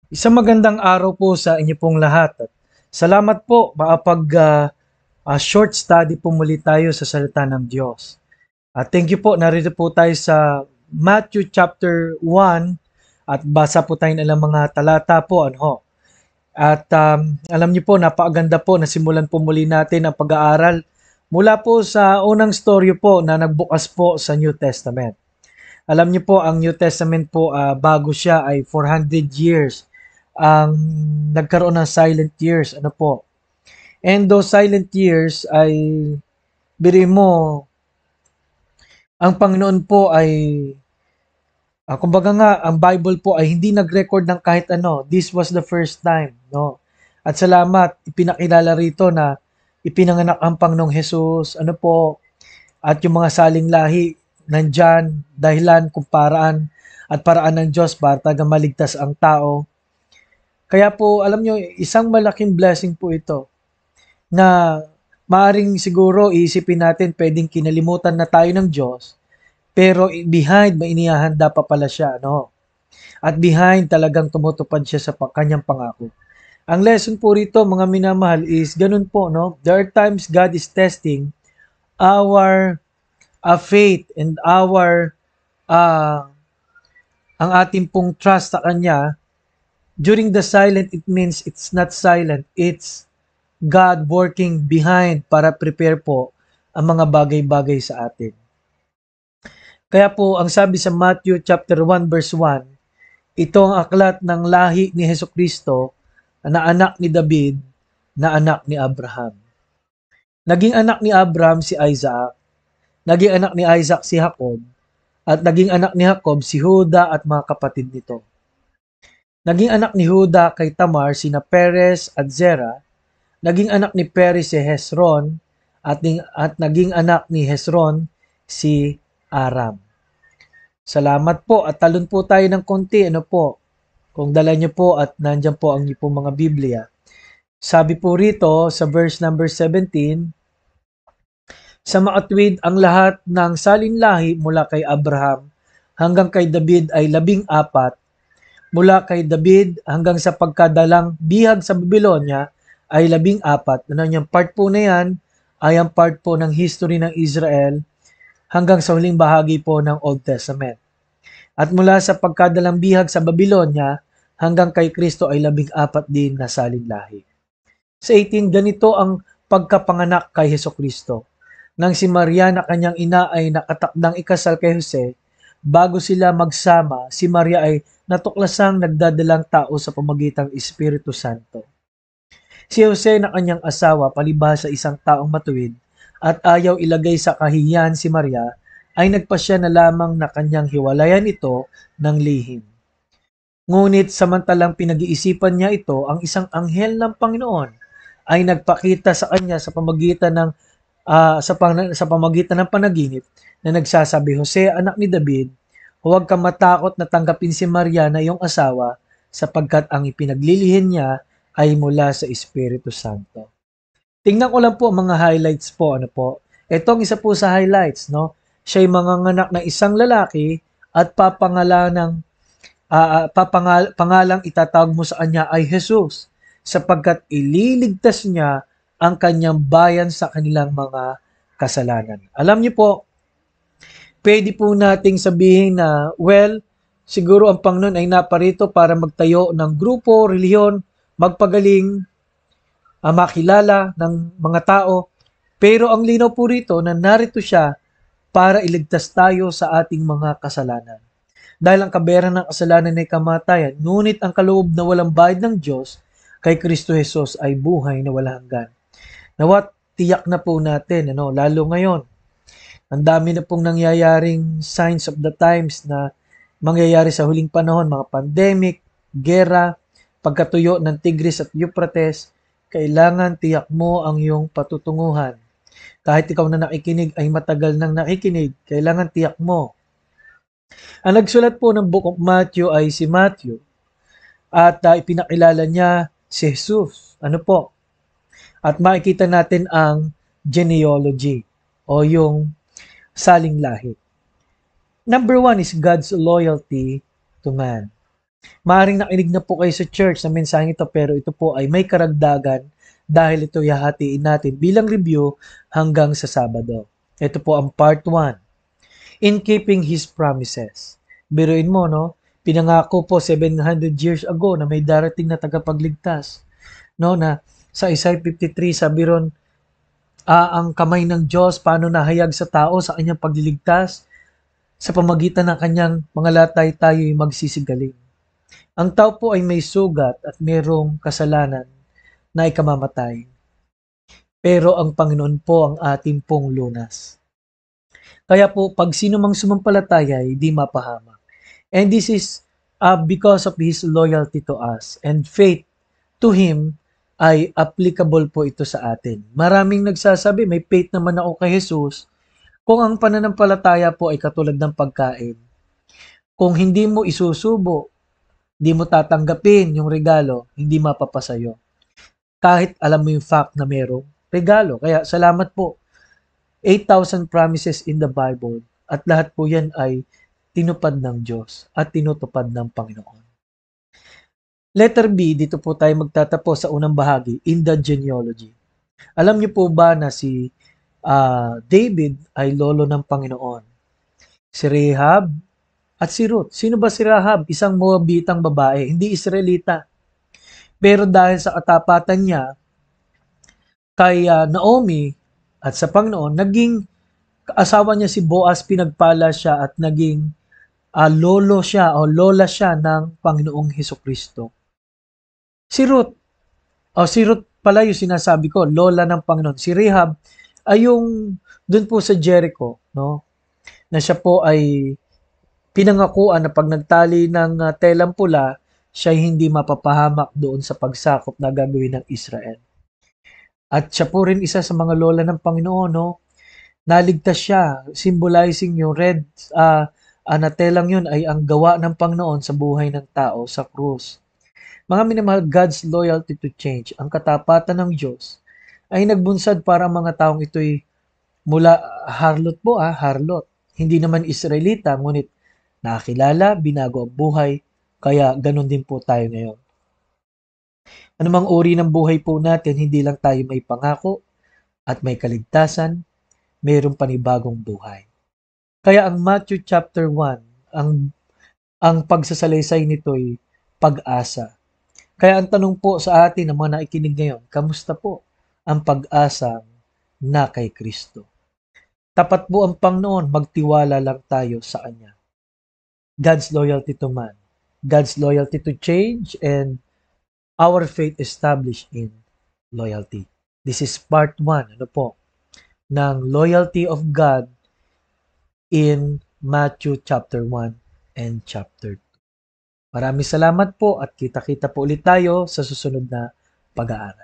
Isang magandang araw po sa inyo pong lahat. At salamat po short study po muli tayo sa salita ng Diyos. At thank you po, narito po tayo sa Matthew chapter 1 at basa po tayo ng ilang mga talata po. At alam niyo po, napakaganda po na simulan po muli natin ang pag-aaral mula po sa unang storyo po na nagbukas po sa New Testament. Alam niyo po, ang New Testament po, bago siya ay 400 years ang nagkaroon ng silent years. Ano po? And those silent years ay, biri mo, ang Panginoon po ay, kumbaga nga, ang Bible po ay hindi nag-record ng kahit ano. This was the first time, no? At salamat, ipinakilala rito na ipinanganak ang Panginoong Jesus, ano po, at yung mga saling lahi, nandyan, dahilan kung paraan at paraan ng Diyos para tagang maligtas ang tao. Kaya po, alam nyo, isang malaking blessing po ito na maaring siguro iisipin natin pwedeng kinalimutan na tayo ng Diyos, pero behind, may inihahanda pa pala siya, no? At behind, talagang tumutupad siya sa kanyang pangako. Ang lesson po rito, mga minamahal, is ganun po, no? There are times God is testing our faith and uh, ang ating pong trust sa Kanya. During the silent, it means it's not silent. It's God working behind para prepare po ang mga bagay-bagay sa atin. Kaya po, ang sabi sa Matthew chapter 1 verse 1, ito ang aklat ng lahi ni Hesus Kristo na anak ni David, na anak ni Abraham. Naging anak ni Abraham si Isaac, naging anak ni Isaac si Jacob, at naging anak ni Jacob si Juda at mga kapatid nito. Naging anak ni Juda kay Tamar sina Perez at Zerah, naging anak ni Perez si Hezron, at naging anak ni Hezron si Aram. Salamat po at talon po tayo ng konti. Ano po? Kung dala niyo po at nandyan po ang niyo po mga Biblia. Sabi po rito sa verse number 17, sa makatwid ang lahat ng salinlahi mula kay Abraham hanggang kay David ay 14, mula kay David hanggang sa pagkadalang bihag sa Babylonia ay 14. Ano yung part po na yan ay ang part po ng history ng Israel hanggang sa huling bahagi po ng Old Testament. At mula sa pagkadalang bihag sa Babylonia hanggang kay Kristo ay 14 din na salinlahi. Sa 18, ganito ang pagkapanganak kay Hesus Kristo. Nang si Maria na kanyang ina ay nakatakdang ikasal kay Jose, bago sila magsama, si Maria ay natuklasang nagdadalang tao sa pamagitan ng Espiritu Santo. Si Jose na kanyang asawa, palibhasa isang taong matuwid, at ayaw ilagay sa kahihiyan si Maria, ay nagpasya na lamang na kanyang hiwalayan ito ng lihim. Ngunit samantalang pinag-iisipan niya ito, ang isang anghel ng Panginoon ay nagpakita sa kanya sa pamagitan ng panaginip na nagsasabi, Jose, anak ni David, huwag kang matakot na tanggapin si Maria na iyong asawa sapagkat ang ipinaglilihin niya ay mula sa Espiritu Santo. Tingnan ko lang po mga highlights po. Ano po? Itong isa po sa highlights, no? Siya ay manganganak ng isang lalaki at pangalang itatawag mo sa kanya ay Jesus sapagkat ililigtas niya ang kanyang bayan sa kanilang mga kasalanan. Alam niyo po, pwede po nating sabihin na, well, siguro ang Panginoon ay naparito para magtayo ng grupo, reliyon, magpagaling, makilala ng mga tao. Pero ang linaw po rito na narito siya para iligtas tayo sa ating mga kasalanan. Dahil ang kabayaran ng kasalanan ay kamatayan, ngunit ang kaloob na walang bayad ng Diyos kay Kristo Jesus ay buhay na walang hanggan. Nawat tiyak na po natin, lalo ngayon. Ang dami na pong nangyayaring signs of the times na mangyayari sa huling panahon, mga pandemic, gera, pagkatuyo ng Tigris at Euphrates, kailangan tiyak mo ang iyong patutunguhan. Kahit ikaw na nakikinig ay matagal nang nakikinig, kailangan tiyak mo. Ang nagsulat po ng Book of Matthew ay si Matthew at ipinakilala niya si Jesus. Ano po? At makikita natin ang genealogy o yung saling lahi. Number 1 is God's loyalty to man. Maaring nakinig na po kayo sa church sa mensaheng ito pero ito po ay may karagdagan dahil ito hahatiin natin bilang review hanggang sa Sabado. Ito po ang part 1. In keeping His promises. Biruin mo, no? Pinangako po 700 years ago na may darating na tagapagligtas. No, na sa Isaiah 53 sabi ron, ang kamay ng Diyos paano nahayag sa tao sa kanyang pagliligtas sa pamagitan ng kanyang mga latay tayo'y magsisigaling. Ang tao po ay may sugat at mayroong kasalanan na ikamamatay. Pero ang Panginoon po ang ating pong lunas. Kaya po, pag sino mang sumampalataya ay di mapahamak. And this is because of His loyalty to us and faith to Him ay applicable po ito sa atin. Maraming nagsasabi, may faith naman ako kay Jesus. Kung ang pananampalataya po ay katulad ng pagkain, kung hindi mo isusubo, hindi mo tatanggapin yung regalo, hindi mapapasayo. Kahit alam mo yung fact na merong regalo. Kaya salamat po. 8,000 promises in the Bible at lahat po yan ay tinupad ng Diyos at tinutupad ng Panginoon. Letter B, dito po tayo magtatapos sa unang bahagi, in the genealogy. Alam niyo po ba na si David ay lolo ng Panginoon? Si Rahab at si Ruth. Sino ba si Rahab? Isang Moabitang babae, hindi Israelita. Pero dahil sa katapatan niya kay Naomi at sa Panginoon, naging asawa niya si Boaz, pinagpala siya at naging lolo siya o lola siya ng Panginoong Hesukristo. Si Ruth pala yung sinasabi ko, lola ng Panginoon. Si Rahab ay yung dun po sa Jericho, no? Na siya po ay pinangakuan na pag nagtali ng telang pula, siya hindi mapapahamak doon sa pagsakop na gagawin ng Israel. At siya po rin isa sa mga lola ng Panginoon, no? Naligtas siya, symbolizing yung red na telang yun ay ang gawa ng Panginoon sa buhay ng tao sa krus. Mga minamahal, God's loyalty to change, ang katapatan ng Diyos, ay nagbunsad para ang mga taong ito'y mula harlot po, harlot. Hindi naman Israelita, ngunit nakakilala, binago ang buhay, kaya ganun din po tayo ngayon. Anumang uri ng buhay po natin, hindi lang tayo may pangako at may kaligtasan, mayroong panibagong buhay. Kaya ang Matthew chapter 1, ang pagsasalaysay nito'y pag-asa. Kaya ang tanong po sa atin ng mga nakikinig ngayon, kamusta po ang pag-asa na kay Kristo? Tapat po ang Panginoon, magtiwala lang tayo sa Kanya. God's loyalty to man, God's loyalty to change, and our faith established in loyalty. This is part 1, ng loyalty of God in Matthew chapter 1 and chapter 2. Maraming salamat po at kita-kita po ulit tayo sa susunod na pag-aaral.